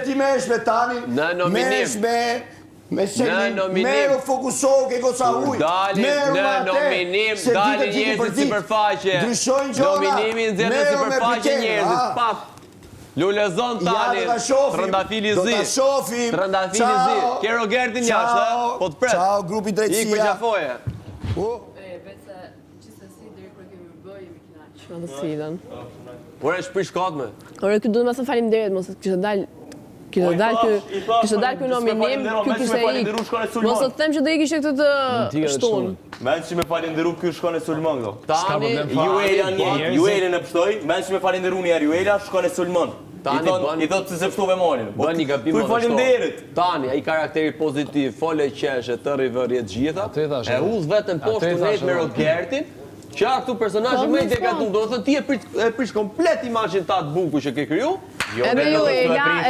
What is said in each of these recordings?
ti merresh me Tani, merresh me Selin, merru fokusohu ke goca huj. Në nominim, dalin njerëzit sipërfaqe. Ndryshojnë gjona. Nominimin nxjerrën sipërfaqe njerëzit. Paf. Lulezon Tani, Trëndafili Zi. Trëndafili Zi. Ke Rogertin jashtë, po të pret. Ciao, grupi drejtësia. Ik për qafoje. Vetë gjithsesi deri kur kemi bërë jemi kënaq. Në të sfidën. Ore shprish katme. Ore ky duhet më të faleminderit, mos kishte dal ky nominim, ky kishte ik. Mos të them që do ikishte këtë të shtunë. Men që me falenderu ky shkon e Sulmon këto. Tani, Juelën e pështoj, men që me falenderu një Juela shkon e Sulmon. I thot se pështove malin. Bën një gabim më falenderit. Tani, ai karakteri pozitiv, fole qeshe, tërri vërje të gjitha, e udh vetëm poshtë net me Rogertin, që këtu personazhi më i degatum, do të thotë ti e prish komplet imazhin ta të bukur që ke kriju. Edhe Juela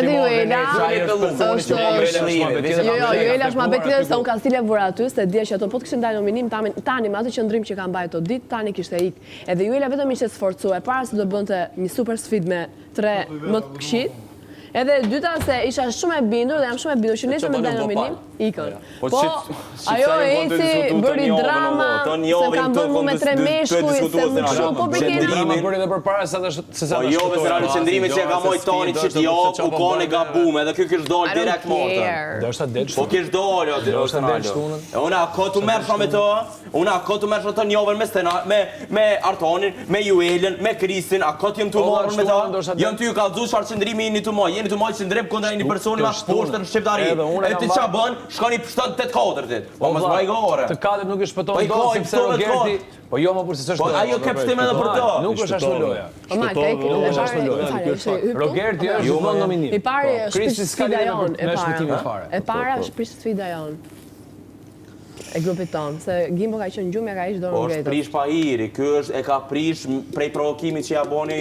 Juela është ma betlirë se unë ka stile vura aty, se dhja që ato po të kështë ndaj nominim, Tani me atë qëndrim që ka mbajt o dit, Tani kishte ik. Edhe Juela vetëm ishte sforcu, e para se do bënte një super sfid me 3 më të këshit, edhe dyta se isha shumë e bindur dhe jam shumë e bindur që nesër me ndaj nominim, ikën. Po, ajo e eci, bëri drama, se kam bërë mu me 3 meshkuj, se më shumë, po bëke... Drama bëri dhe për para se se Po jo, me sërani qëndrimi që e ka mojt Tani që t'jo, u kone gabume, edhe kjo kish dollë direkt mortën. Do është atë Po kish dollë, unë a kotu mërësha me të, unë a kotu mërësha të njovën me Artonin, me Juelën, me Kristin, a kotu jem të morën me ta, jem të ju ka dhu qarë qëndrimi jeni të moj, jeni të moj qëndrim kënda një personi ma poshtër në Shqiptari, e ti qa bën, shkoni pështën 8-4 dit, po më zbaj gore. Të katët nuk i shpëton do, sepse Rogerti, po jo më për se Po ajo ke pështim edhe për to. Nuk është ashtu loja. Rogerti është gjithmonë nominim. I pari është sfida jonë, e para është sfida jonë. E grupit tonë, se Gimbo ka qenë gjumë, ka ishtë dorë Po është prish pa iri, kjo e ka prish prej provokimit që ja boni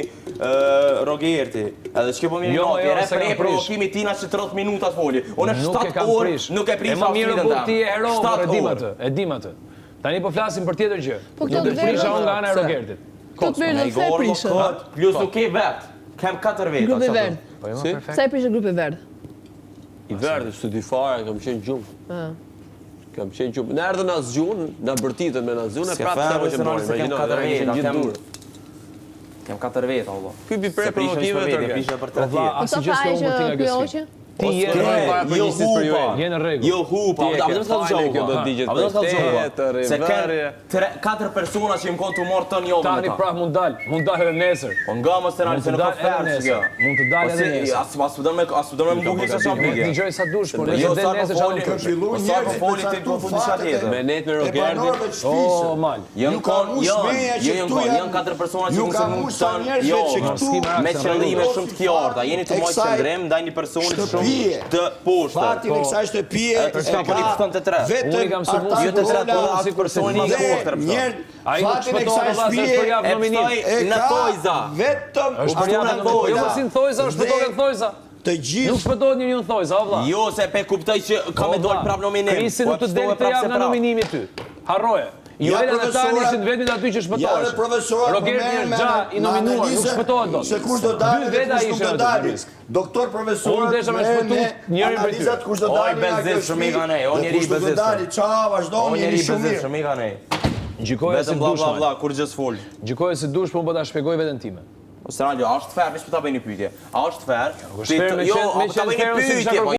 Rogerti. Edhe që po mirë noti, prej provokimit tina që 30 minuta të foli. Unë 7 orë nuk e prish pa mirë po ti e hero, e dim atë. Tani po flasim për tjetër gjë. Nuk të prisha unë nga ana e Rogertit. Këtë bërë në se prishë. Plus nuk ke vetë, kem 4 vetë. Grupi verdë. Sa e prishë grupi verdë? I verdë, së dy fare, kam qenë gjumë. Kam qenë gjumë. Në erdhe në zgjunë, në bërtitën me në zgjunë, e prapë se më që mërë. Kem 4 vetë, Allah. Ky bi prej provokive të rrë. Asi gjë s'ka umër ti nga gësi. Ti je në rregull. Jo hupa, a vetëm sa dëgjohet. A vetëm sa dëgjohet. Se kanë 4 persona që më kanë të marrë tën jovën. Tani pra mund dal edhe nesër. Po nga mos tani se nuk ka fjalë kjo. Mund të dalë edhe nesër. As do me mbuhi sa shumë. Dëgjoj sa dush, por jo nëse del nesër foli, ka filluar njerëz të foli ti do fundi sa tjetër. Me net me Rogertin. Oh, mal. Janë 4 persona që mund të tanë. Jo, me qëllime shumë të qarta. Jeni të mos qëndrim ndaj një personi shumë të poshtë. Fati në kësaj shtëpie e ka vetëm jo të tretë si personi i poshtë. Fati në kësaj shtëpie në Thojza. Vetëm është për javën nominim. Jo si në Thojza, është shpëtohet në Thojza. Të gjithë. Nuk shpëtohet një në Thojza, o vlla. Jo, se pe kuptoj që ka me dol prap nominim. Krisi nuk të del të javë nga nominimi ty. Harroje. Juela dhe Tani ishin vetëm aty që shpëtohesh. Rogerti është gja i nominuar, nuk shpëtohet dot. Se kush do dalë dhe kush nuk do dalë. Doktor profesor. Unë desha me shpëtu njërin prej tyre. Kush do dalë? Bezet shumë i kanë. O njeri i bezet. Çao, vazhdoni njeri i bezet shumë i kanë. Gjikoje se dush. Valla, kur gjës fol. Gjikoje se dush, po më ta shpjegoj veten time. Ose është fair, më s'po ta bëj një pyetje. A është fair? Jo, ta bëj një pyetje.